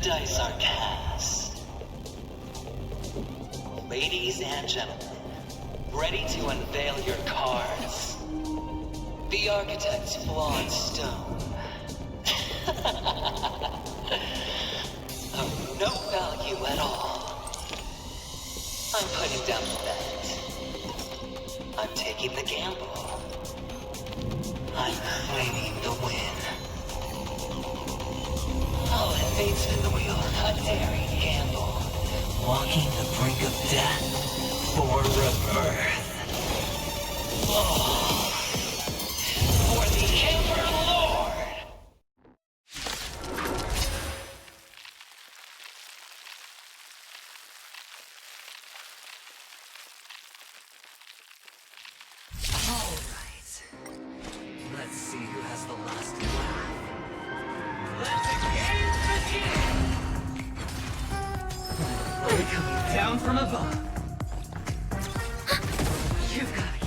dice are cast. Ladies and gentlemen, ready to unveil your cards? The Architect's flawed stone. Of no value at all. I'm putting down the bet. I'm taking the gamble. I'm claiming the win. I'll invade spin the wheel, a daring gamble. Walking the brink of death for rebirth. Oh. For the Emperor Lord! Alright. Let's see who has the last laugh. Let the games begin! We're coming down from above. You've got it.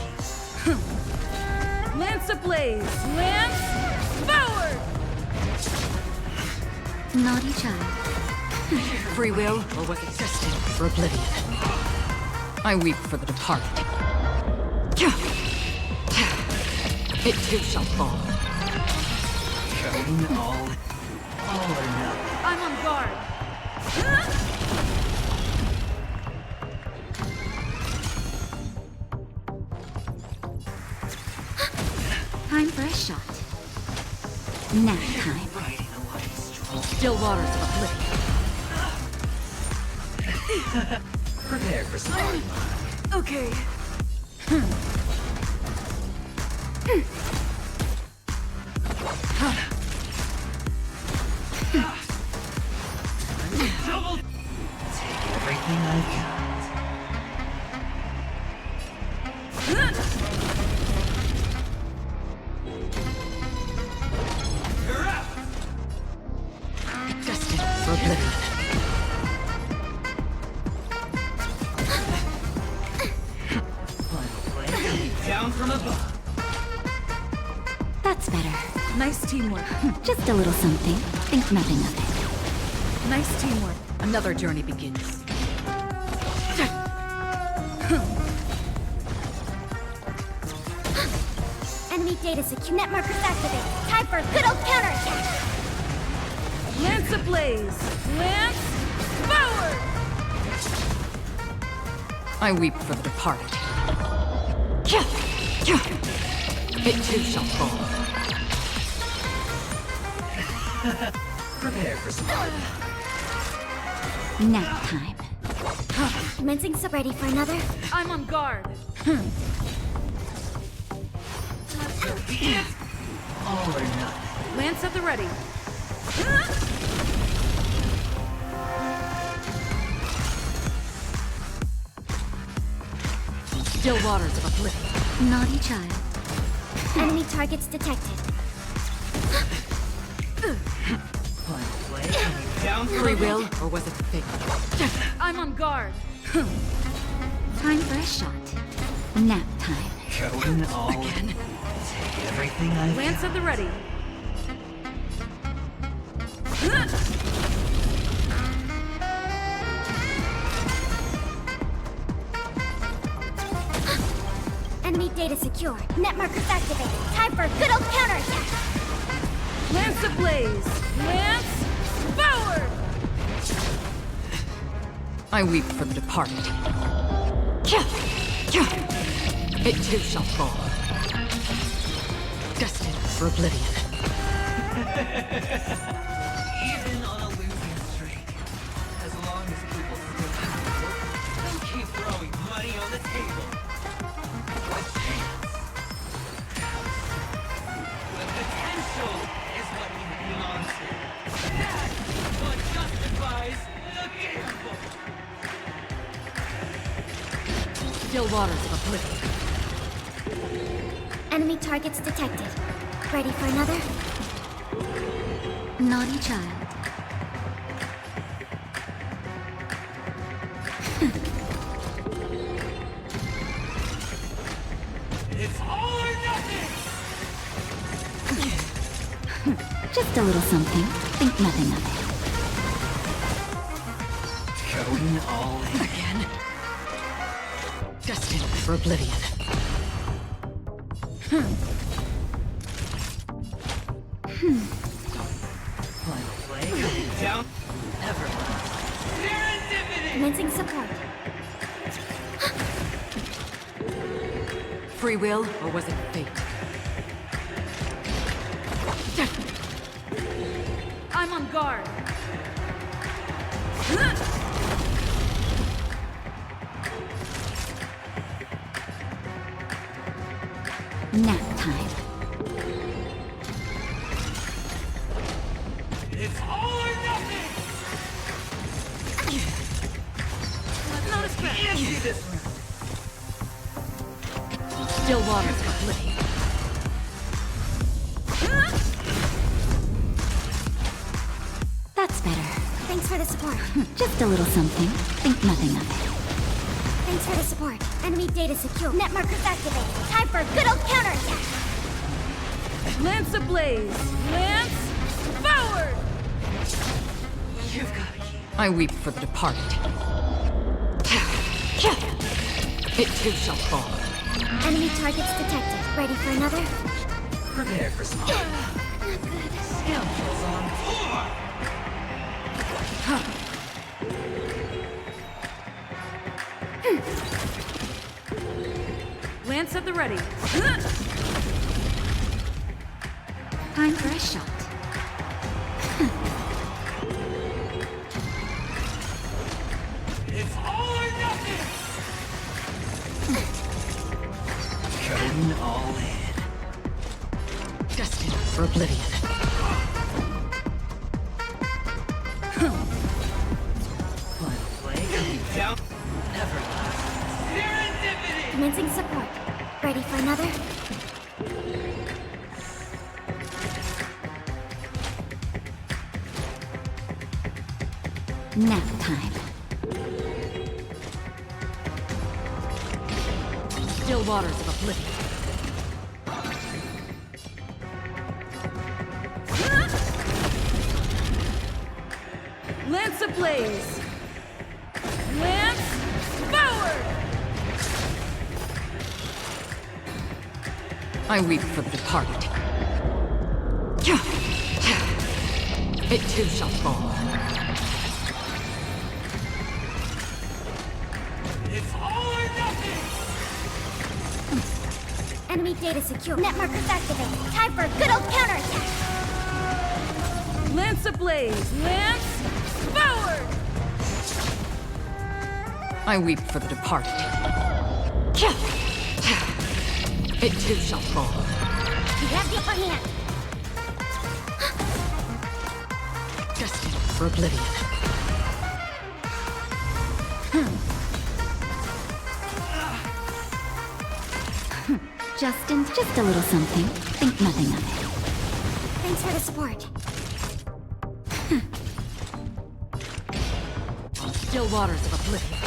Lance ablaze! Lance forward! Naughty child. Free will, or was it destined for oblivion? I weep for the departed. It too shall fall. Going all or nothing. I'm on guard. Time for a shot. Nap time. Riding a light stroll. Still waters of oblivion. Prepare for some hard luck. Okay. Double. Take everything I've got. You're up. Destined for oblivion. Final play coming down from above. That's better. Nice teamwork. Just a little something. Think nothing of it. Nice teamwork. Another journey begins. Enemy data secure. Net markers activated. Time for a good old counterattack. Lance ablaze! Lance forward! I weep for the departed. It too shall fall. Prepare for some hard luck. Nap time. Commencing sub ready for another. I'm on guard. All or nothing. Lance at the ready. Still waters of oblivion. Naughty child. Enemy targets detected. Final play coming down from Free above. will, or was it fate? I'm on guard. Time for a shot. Nap time. Going all Again? Take everything I've Lance got. at the ready. Enemy data secure. Net markers activated. Time for a good old counterattack. Lance ablaze! Lance forward! I weep for the departed. It too shall fall. Destined for oblivion. Even on a losing streak, as long as people still have hope, they'll keep throwing money on the table. A chance. The potential is what you hang on to. That's what justifies the gamble. Still waters of oblivion. Enemy targets detected. Ready for another? Naughty child. It's all or nothing! Just a little something. Think nothing of it. Going all in. Again. Destined for oblivion. Final play coming down. Never mind. Serendipity! Commencing support. Free will, or was it fate? I'm on guard. Nap time. It's all or nothing! Not a scratch. Empty this round. Still waters of oblivion. That's better. Thanks for the support. Just a little something. Think nothing of it. Thanks for the support. Enemy data secure. Net markers activated. Time for a good old counterattack. Lance ablaze. Lance forward. You've got to I weep for the departed. It too shall fall. Enemy targets detected. Ready for another? prepare for some scoundrels on tour! Lance at the ready. Time for a shot. It's all or nothing! Going all in. Destined for oblivion. Final play coming down. Never last. Serendipity! Commencing support. Ready for another? Nap time. Still waters of oblivion. Lance ablaze. Lance forward. I weep for the departed. It too shall fall. It's all or nothing! Enemy data secure. Net markers activated. Time for a good old counterattack. Lance ablaze. Lance forward. I weep for the departed. It too shall fall. You have the upper hand. Destined for oblivion. Just a little something. Think nothing of it. Thanks for the support. Still waters of oblivion.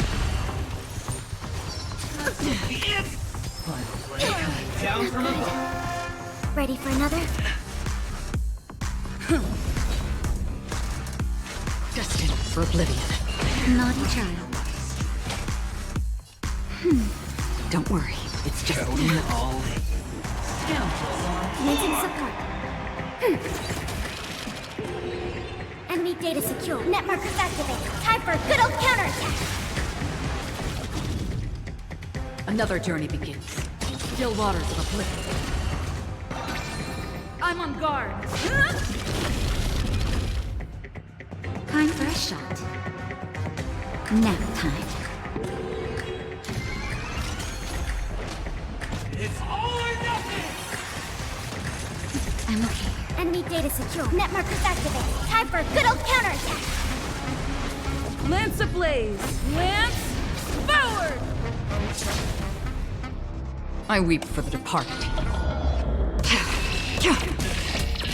Final play coming down from above. Ready for another? Destined for oblivion. Naughty child. Don't worry, it's just Going all in. Scoundrels on Commencing support. Enemy data secure. Net markers activated. Time for a good old counterattack. another journey begins. Still waters of oblivion. I'm on guard. Time for a shot. Nap time. It's all or nothing! I'm okay. Enemy data secure. Net markers activated. Time for a good old counterattack. Lance ablaze. Lance forward. I weep for the departed.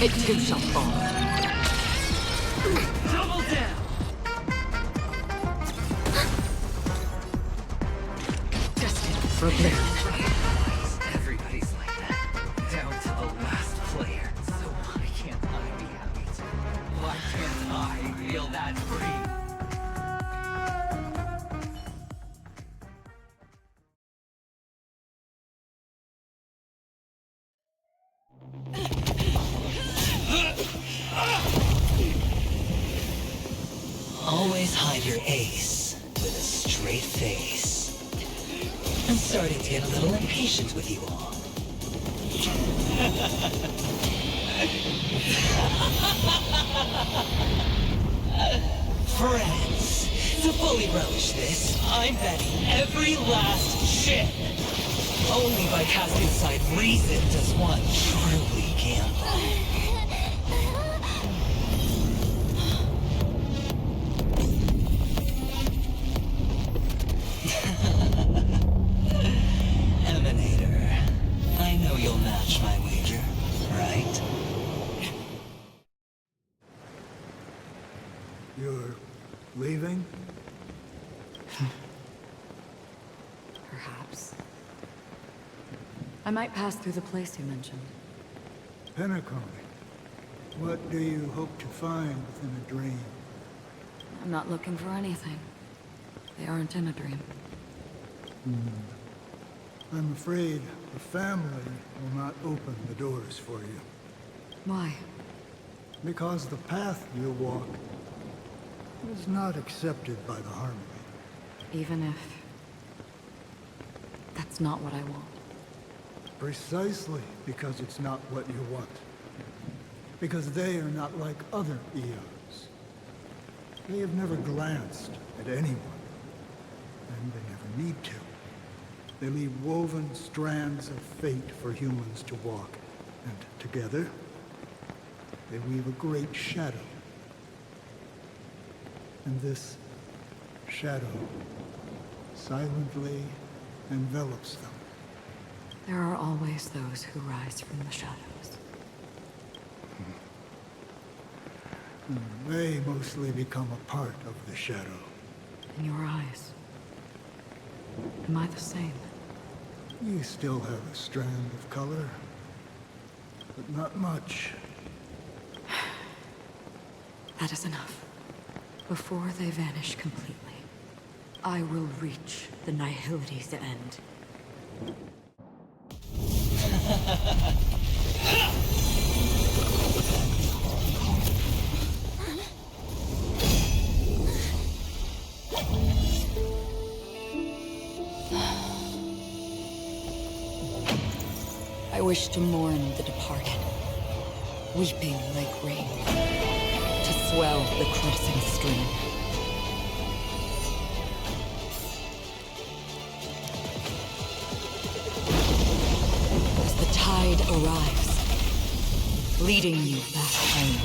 It too shall fall. Double down! Destined for oblivion. Everybody's like that. Down to the last player. So why can't I be happy too? Why can't I feel that free? always hide your ace with a straight face. I'm starting to get a little impatient with you all. Friends, to fully relish this, I'm betting every last chip. Only by casting aside reason does one truly gamble. Emanator, I know you'll match my wager, right? You're leaving? Perhaps. I might pass through the place you mentioned. Penacony. What do you hope to find within a dream? I'm not looking for anything. They aren't in a dream. I'm afraid the family will not open the doors for you. Why? Because the path you walk is not accepted by the Harmony. Even if... that's not what I want. Precisely because it's not what you want. Because they are not like other eons. They have never glanced at anyone. And they never need to. They leave woven strands of fate for humans to walk. And together, they weave a great shadow. And this shadow silently envelops them. There are always those who rise from the shadows. They mostly become a part of the shadow. In your eyes. Am I the same? You still have a strand of color, but not much. That is enough. Before they vanish completely, I will reach the Nihility's end. I wish to mourn the departed, weeping like rain, to swell the crimson stream. As the tide arrives, leading you back home.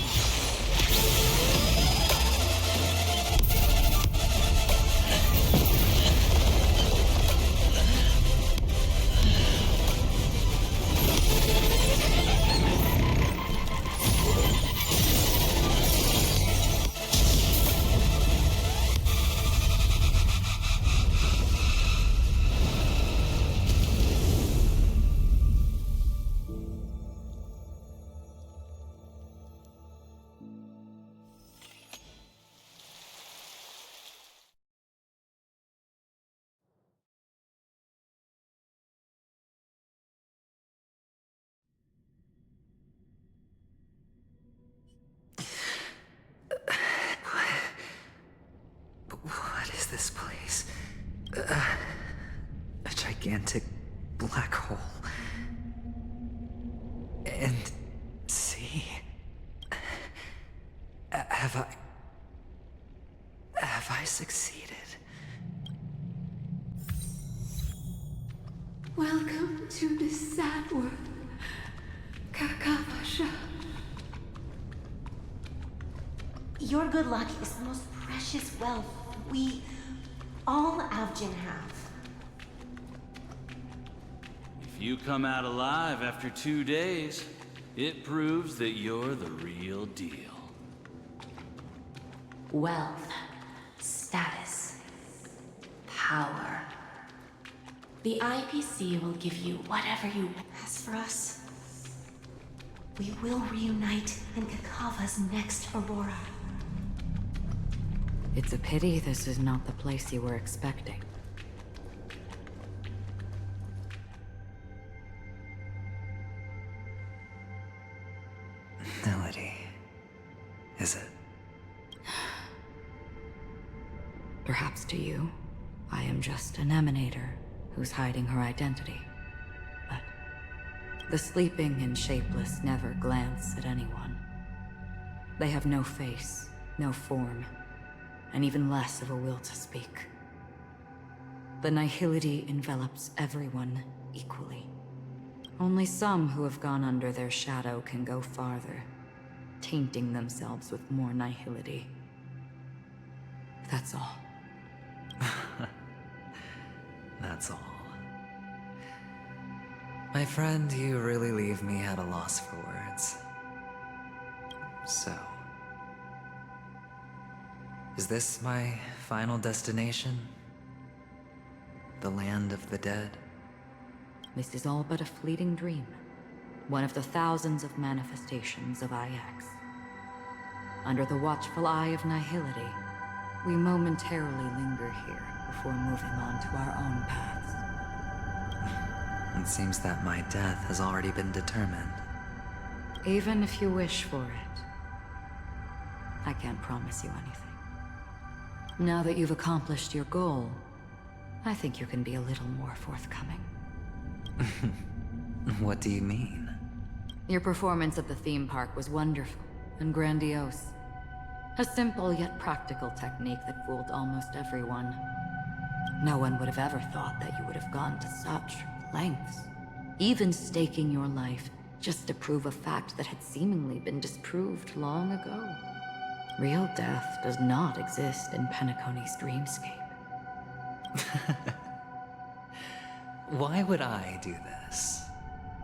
What is this place? A gigantic black hole. And see, have I succeeded? Welcome to this sad world, Kakavasha. Your good luck is the most precious wealth we, all Avgin, have. If you come out alive after 2 days, it proves that you're the real deal. Wealth, status, power. The IPC will give you whatever you want. As for us, we will reunite in Kakava's next Aurora. It's a pity this is not the place you were expecting. Melody. Is it? Perhaps to you, I am just an emanator who's hiding her identity. But the sleeping and shapeless never glance at anyone. They have no face, no form, and even less of a will to speak. The nihility envelops everyone equally. Only some who have gone under their shadow can go farther, tainting themselves with more nihility. That's all. That's all. My friend, you really leave me at a loss for words. So, is this my final destination? The land of the dead? This is all but a fleeting dream. One of the thousands of manifestations of IX. Under the watchful eye of nihility, we momentarily linger here before moving on to our own paths. It seems that my death has already been determined. Even if you wish for it, I can't promise you anything. Now that you've accomplished your goal, I think you can be a little more forthcoming. What do you mean? Your performance at the theme park was wonderful and grandiose. A simple yet practical technique that fooled almost everyone. No one would have ever thought that you would have gone to such lengths, even staking your life just to prove a fact that had seemingly been disproved long ago. Real death does not exist in Penacony's dreamscape. Why would I do this?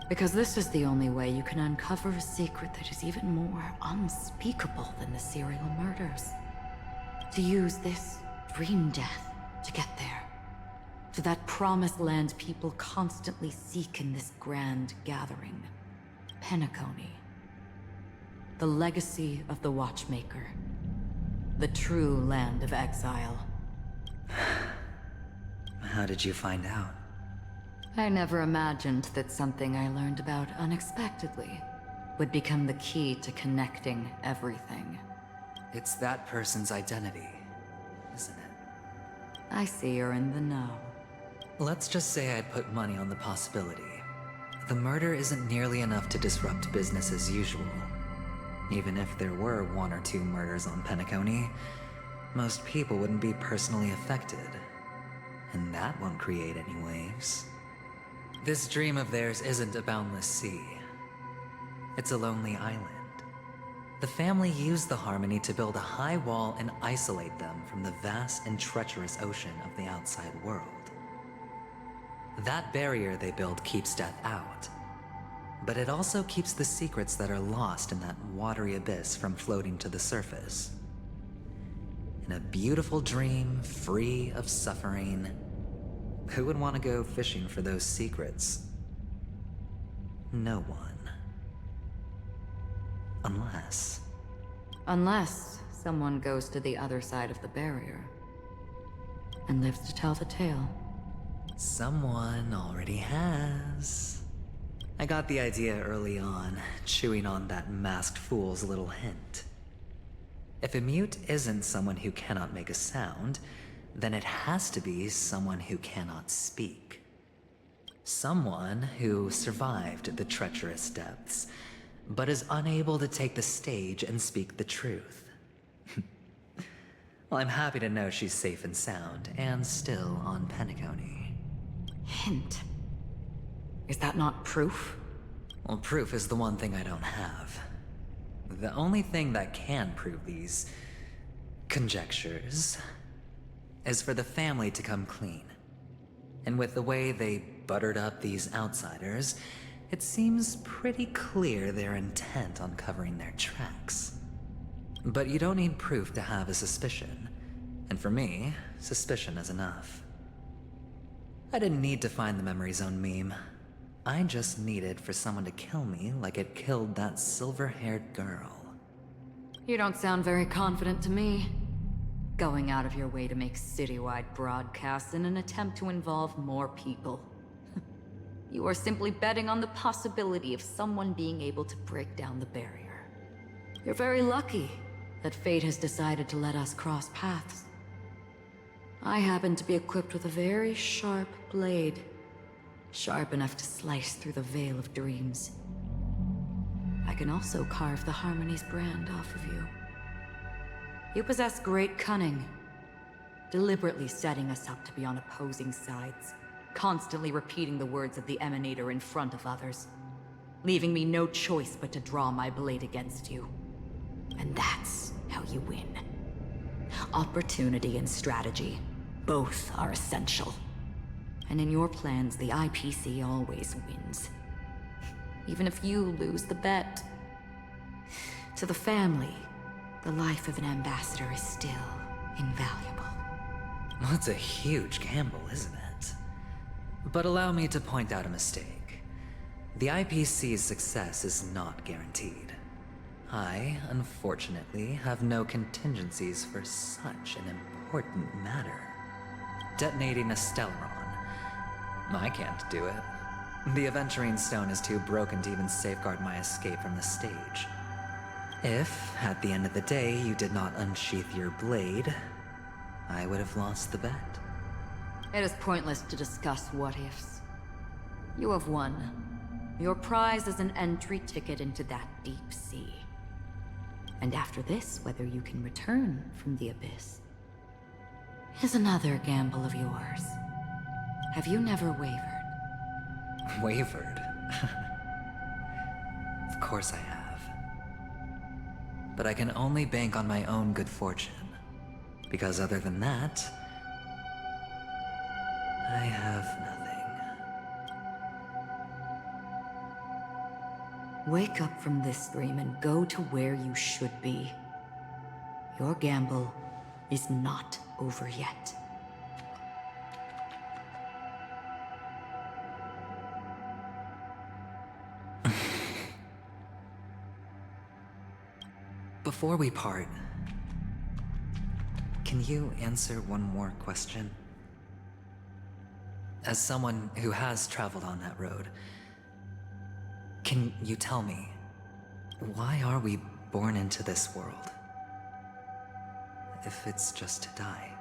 Because this is the only way you can uncover a secret that is even more unspeakable than the serial murders. To use this dream death to get there. To that promised land people constantly seek in this grand gathering. Penacony. The legacy of the Watchmaker. The true land of exile. How did you find out? I never imagined that something I learned about unexpectedly would become the key to connecting everything. It's that person's identity, isn't it? I see you're in the know. Let's just say I'd put money on the possibility. The murder isn't nearly enough to disrupt business as usual. Even if there were 1 or 2 murders on Penacony, most people wouldn't be personally affected. And that won't create any waves. This dream of theirs isn't a boundless sea. It's a lonely island. The family used the Harmony to build a high wall and isolate them from the vast and treacherous ocean of the outside world. That barrier they built keeps death out. But it also keeps the secrets that are lost in that watery abyss from floating to the surface. In a beautiful dream, free of suffering, who would want to go fishing for those secrets? No one. Unless someone goes to the other side of the barrier and lives to tell the tale. Someone already has. I got the idea early on, chewing on that masked fool's little hint. If a mute isn't someone who cannot make a sound, then it has to be someone who cannot speak. Someone who survived the treacherous depths, but is unable to take the stage and speak the truth. Well, I'm happy to know she's safe and sound, and still on Penacony. Hint. Is that not proof? Well, proof is the one thing I don't have. The only thing that can prove these conjectures is for the family to come clean. And with the way they buttered up these outsiders, it seems pretty clear they're intent on covering their tracks. But you don't need proof to have a suspicion. And for me, suspicion is enough. I didn't need to find the memory zone meme. I just needed for someone to kill me like it killed that silver-haired girl. You don't sound very confident to me. Going out of your way to make citywide broadcasts in an attempt to involve more people. You are simply betting on the possibility of someone being able to break down the barrier. You're very lucky that fate has decided to let us cross paths. I happen to be equipped with a very sharp blade. Sharp enough to slice through the veil of dreams. I can also carve the Harmony's brand off of you. You possess great cunning, deliberately setting us up to be on opposing sides, constantly repeating the words of the Emanator in front of others, leaving me no choice but to draw my blade against you. And that's how you win. Opportunity and strategy, both are essential. And in your plans, the IPC always wins. Even if you lose the bet. To the family, the life of an ambassador is still invaluable. That's a huge gamble, isn't it? But allow me to point out a mistake. The IPC's success is not guaranteed. I, unfortunately, have no contingencies for such an important matter. Detonating a Stellaron. I can't do it. The Aventurine stone is too broken to even safeguard my escape from the stage. If, at the end of the day, you did not unsheath your blade, I would have lost the bet. It is pointless to discuss what-ifs. You have won. Your prize is an entry ticket into that deep sea. And after this, whether you can return from the abyss is another gamble of yours. Have you never wavered? Wavered? Of course I have. But I can only bank on my own good fortune. Because other than that, I have nothing. Wake up from this dream and go to where you should be. Your gamble is not over yet. Before we part, can you answer one more question? As someone who has traveled on that road, can you tell me, why are we born into this world? If it's just to die.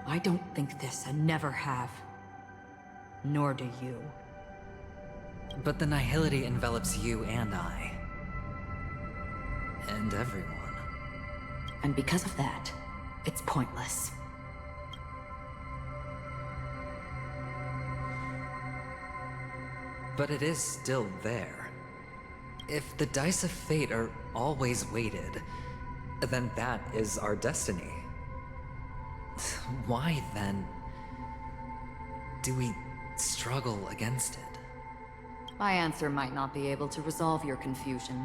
I don't think this and never have. Nor do you. But the nihility envelops you and I. And everyone. And because of that, it's pointless. But it is still there. If the dice of fate are always weighted, then that is our destiny. Why, then, do we struggle against it? My answer might not be able to resolve your confusion,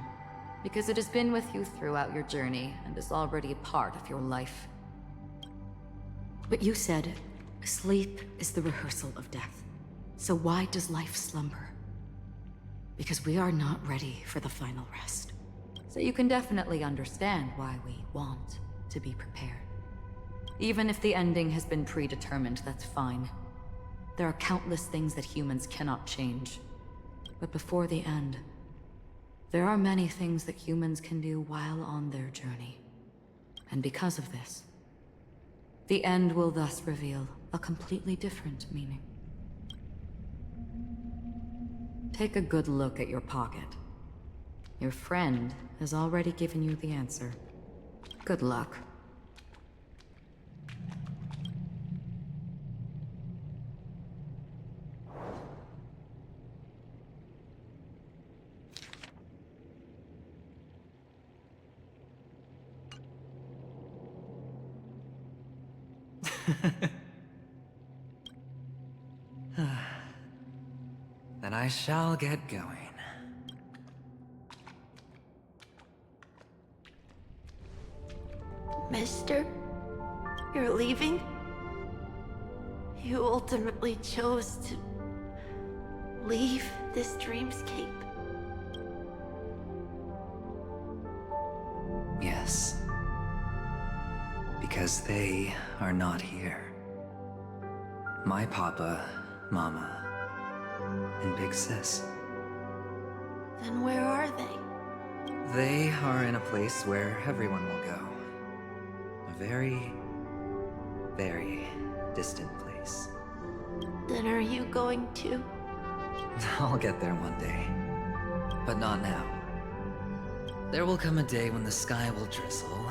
because it has been with you throughout your journey and is already a part of your life. But you said, sleep is the rehearsal of death. So why does life slumber? Because we are not ready for the final rest. So you can definitely understand why we want to be prepared. Even if the ending has been predetermined, that's fine. There are countless things that humans cannot change. But before the end, there are many things that humans can do while on their journey. And because of this, the end will thus reveal a completely different meaning. Take a good look at your pocket. Your friend has already given you the answer. Good luck. Then I shall get going. Mister, you're leaving? You ultimately chose to leave this dreamscape. Yes. Because they are not here. My papa, mama, and big sis. Then where are they? They are in a place where everyone will go. A very very distant place. Then are you going to? I'll get there one day. But not now. There will come a day when the sky will drizzle,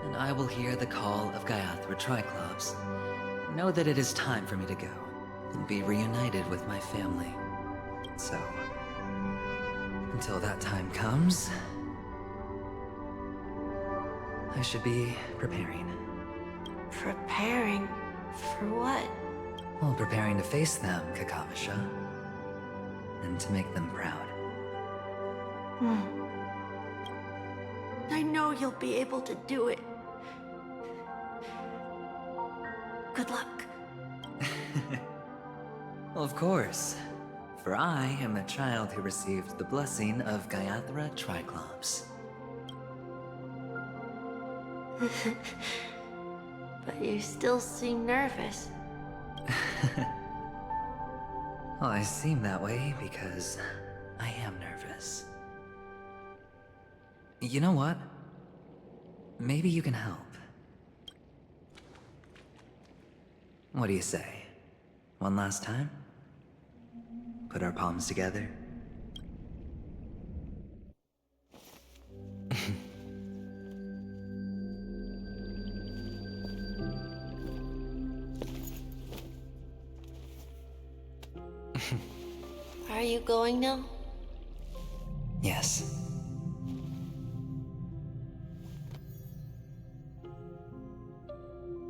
and I will hear the call of Gaiathra Triclops. Know that it is time for me to go, and be reunited with my family. So, until that time comes, I should be preparing. Preparing? For what? Well, preparing to face them, Kakavasha. And to make them proud. I know you'll be able to do it. Good luck. Well, of course. For I am the child who received the blessing of Gaiathra Triclops. But you still seem nervous. Well, I seem that way because I am nervous. You know what? Maybe you can help. What do you say? One last time? Put our palms together? Are you going now? Yes.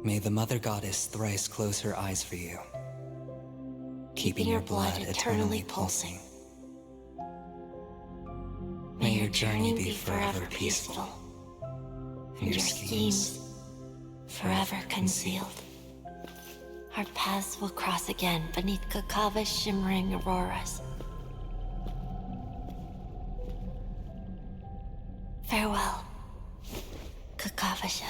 May the Mother Goddess thrice close her eyes for you, keeping your blood eternally pulsing. May your journey be forever peaceful, and your schemes forever concealed. Our paths will cross again beneath Kakava's shimmering auroras. Farewell, Kakavasha.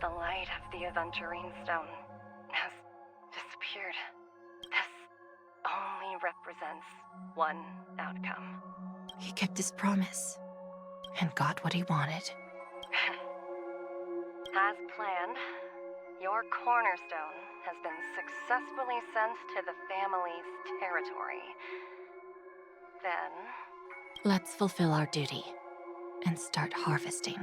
The light of the Aventurine stone has disappeared. This only represents one outcome. He kept his promise and got what he wanted. As planned, your cornerstone has been successfully sent to the family's territory. Then, Let's fulfill our duty and start harvesting.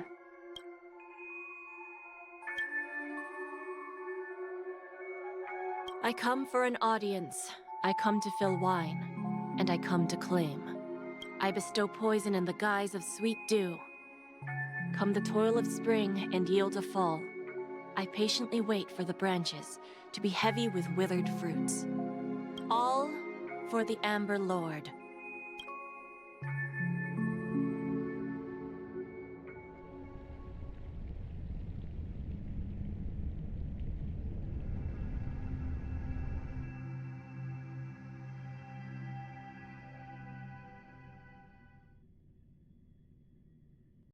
I come for an audience. I come to fill wine, and I come to claim. I bestow poison in the guise of sweet dew. Come the toil of spring and yield a fall. I patiently wait for the branches to be heavy with withered fruits. All for the Amber Lord.